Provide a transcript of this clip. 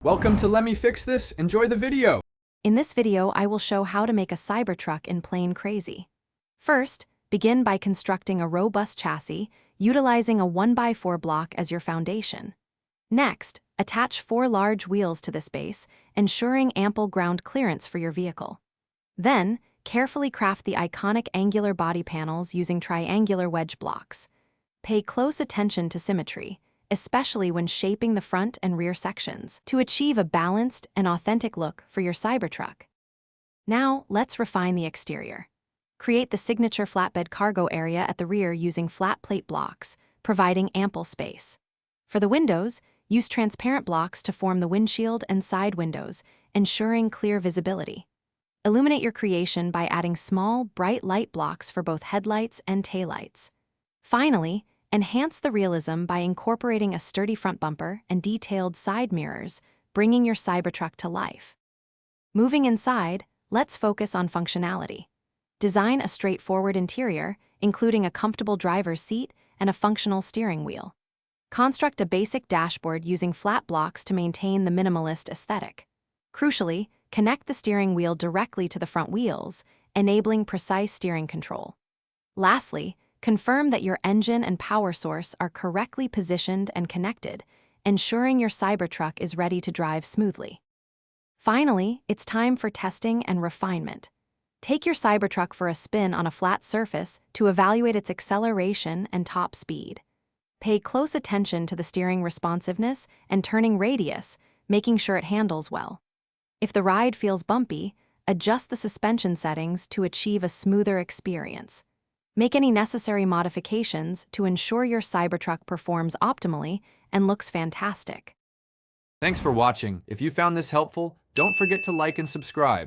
Welcome to Let Me Fix This. Enjoy the video. In this video, I will show how to make a Cybertruck in plain crazy. First, begin by constructing a robust chassis, utilizing a 1x4 block as your foundation. Next, attach 4 large wheels to this base, ensuring ample ground clearance for your vehicle. Then, carefully craft the iconic angular body panels using triangular wedge blocks. Pay close attention to symmetry, especially when shaping the front and rear sections, to achieve a balanced and authentic look for your Cybertruck. Now, let's refine the exterior. Create the signature flatbed cargo area at the rear using flat plate blocks, providing ample space. For the windows, use transparent blocks to form the windshield and side windows, ensuring clear visibility. Illuminate your creation by adding small, bright light blocks for both headlights and taillights. Finally, enhance the realism by incorporating a sturdy front bumper and detailed side mirrors, bringing your Cybertruck to life. Moving inside, let's focus on functionality. Design a straightforward interior, including a comfortable driver's seat and a functional steering wheel. Construct a basic dashboard using flat blocks to maintain the minimalist aesthetic. Crucially, connect the steering wheel directly to the front wheels, enabling precise steering control. Lastly, confirm that your engine and power source are correctly positioned and connected, ensuring your Cybertruck is ready to drive smoothly. Finally, it's time for testing and refinement. Take your Cybertruck for a spin on a flat surface to evaluate its acceleration and top speed. Pay close attention to the steering responsiveness and turning radius, making sure it handles well. If the ride feels bumpy, adjust the suspension settings to achieve a smoother experience. Make any necessary modifications to ensure your Cybertruck performs optimally and looks fantastic. Thanks for watching. If you found this helpful, don't forget to like and subscribe.